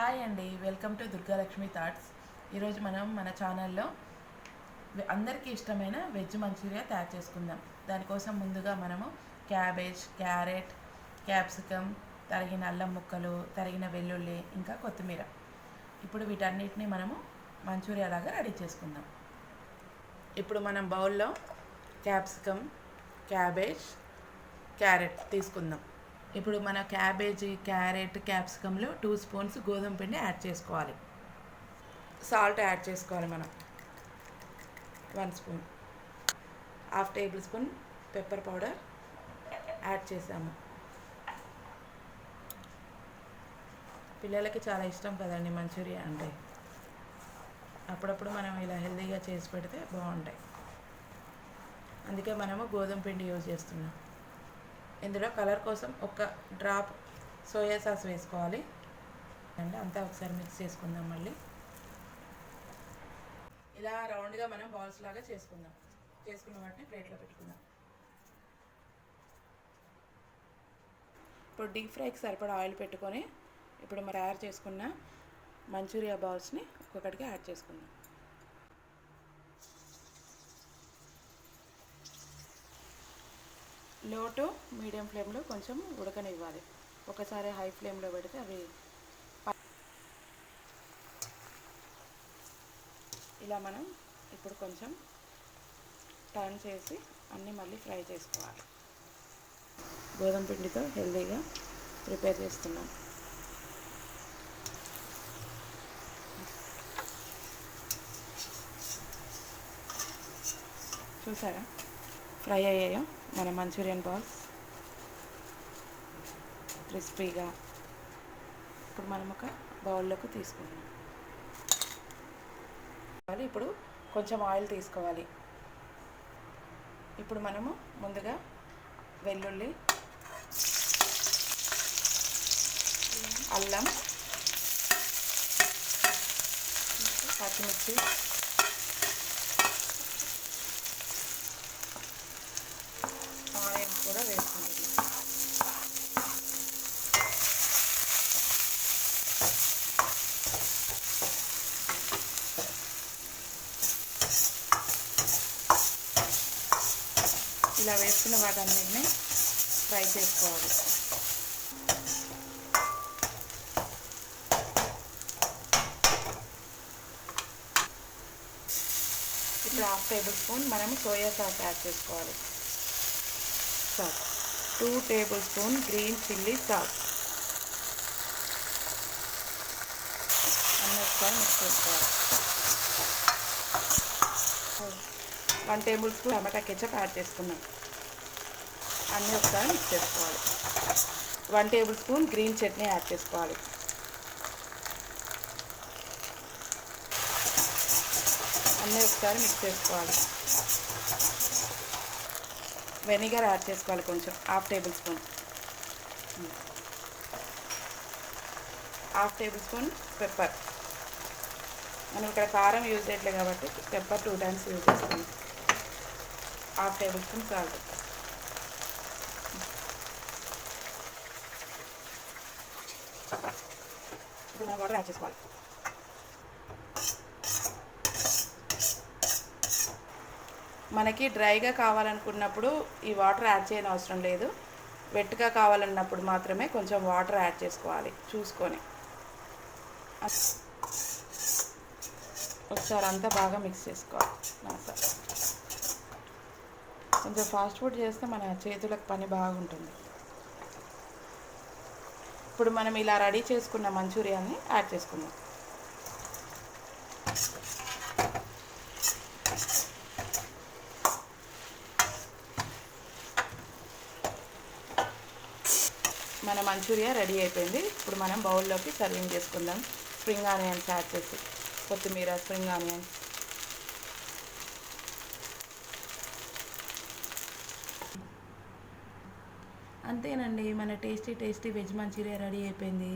Hi అండి, welcome to Durgalakshmi thoughts. ఈరోజు మనం మన ఛానల్లో అందరికీ ఇష్టమైన వెజ్ మంచూరియా తయారు చేసుకుందాం. దానికోసం ముందుగా మనము క్యాబేజ్, క్యారెట్, క్యాప్సికమ్, తరిగిన అల్లం ముక్కలు, తరిగిన వెల్లుల్లి, ఇంకా కొత్తిమీర, ఇప్పుడు వీటన్నిటిని మనము మంచూరియా లాగా రెడీ చేసుకుందాం. ఇప్పుడు మనం బౌల్లో క్యాప్సికమ్, క్యాబేజ్, క్యారెట్ తీసుకుందాం. ఇప్పుడు మన క్యాబేజీ, క్యారెట్, క్యాప్సికంలో 2 స్పూన్స్ గోధుమ పిండి యాడ్ చేసుకోవాలి. సాల్ట్ యాడ్ చేసుకోవాలి. మనం 1 spoon, half table spoon pepper powder add చేసాము. పిల్లలకి చాలా ఇష్టం కదండి మంచూరియా అంటే. అప్పుడప్పుడు మనం ఇలా హెల్తీగా చేసి పెడితే బాగుంటాయి. అందుకే మనము గోధుమ పిండి యూజ్ చేస్తున్నాం. ఇందులో కలర్ కోసం ఒక డ్రాప్ సోయా సాస్ వేసుకోవాలి అండ్ అంతా ఒకసారి మిక్స్ చేసుకుందాం. మళ్ళీ ఇలా రౌండ్గా మనం బాల్స్ లాగా చేసుకున్న వాటిని ప్లేట్లో పెట్టుకుందాం. ఇప్పుడు డీప్ ఫ్రైకి సరిపడా ఆయిల్ పెట్టుకొని ఇప్పుడు మనం తయారు చేసుకున్న మంచూరియా బాల్స్ని ఒక్కొక్కటికి యాడ్ చేసుకుందాం. లో టు మీడియం ఫ్లేమ్లో కొంచెం ఉడకనివ్వాలి. ఒకసారి హై ఫ్లేమ్లో పెడితే అవి ఇలా మనం ఇప్పుడు కొంచెం టర్న్ చేసి అన్నీ మళ్ళీ ఫ్రై చేసుకోవాలి. గోధుమ పిండితో హెల్తీగా ప్రిపేర్ చేస్తున్నాం. చూసారా ఫ్రై అయ్యాయో మన మంచూరియన్ బాల్స్ క్రిస్పీగా. ఇప్పుడు మనం ఒక బౌల్లోకి తీసుకుందాం. ఇప్పుడు కొంచెం ఆయిల్ తీసుకోవాలి. ఇప్పుడు మనము ముందుగా వెల్లుల్లి, అల్లం, పచ్చిమిర్చి, ఆనియన్స్ కూడా వేసుకుంటున్నాం. ఇలా వేసుకున్న వాటన్నిటిని ఫ్రై చేసుకోవాలి. ఇప్పుడు హాఫ్ టేబుల్ స్పూన్ మనం సోయా సాస్ యాడ్ చేసుకోవాలి. 2 table spoon green chilli sauce అన్నీ ఒకసారి మిక్స్ చేసుకోవాలి. 1 టేబుల్ స్పూన్ టమాటా కెచప్ యాడ్ చేసుకున్నాం. అన్నీ ఒకసారి మిక్స్ చేసుకోవాలి. 1 table spoon green chutney add చేసుకోవాలి. అన్నీ ఒకసారి మిక్స్ చేసుకోవాలి. వెనిగర్ యాడ్ చేసుకోవాలి కొంచెం, half table spoon. Half table spoon pepper. మనం ఇక్కడ కారం యూజ్ చేయట్లేదు కాబట్టి పెప్పర్ 2 టైమ్స్ యూజ్ చేస్తాం. Half table spoon salt. ఇప్పుడు మనం వాటర్ యాడ్ చేసుకోవాలి. మనకి డ్రైగా కావాలనుకున్నప్పుడు ఈ వాటర్ యాడ్ చేయని అవసరం లేదు. వెట్గా కావాలన్నప్పుడు మాత్రమే కొంచెం వాటర్ యాడ్ చేసుకోవాలి చూసుకొని. ఒకసారి అంతా బాగా మిక్స్ చేసుకోవాలి. కొంచెం ఫాస్ట్ ఫుడ్ చేస్తే మన చేతులకు పని బాగుంటుంది. ఇప్పుడు మనం ఇలా రెడీ చేసుకున్న మంచూరియాని యాడ్ చేసుకుందాం. మన మంచూరియా రెడీ అయిపోయింది. ఇప్పుడు మనం బౌల్లోకి సర్వింగ్ చేసుకుందాం. స్ప్రింగ్ ఆనియన్స్ యాడ్ చేసి, కొత్తిమీర, స్ప్రింగ్ ఆనియన్స్. అంతేనండి, మన టేస్టీ వెజ్ మంచూరియా రెడీ అయిపోయింది.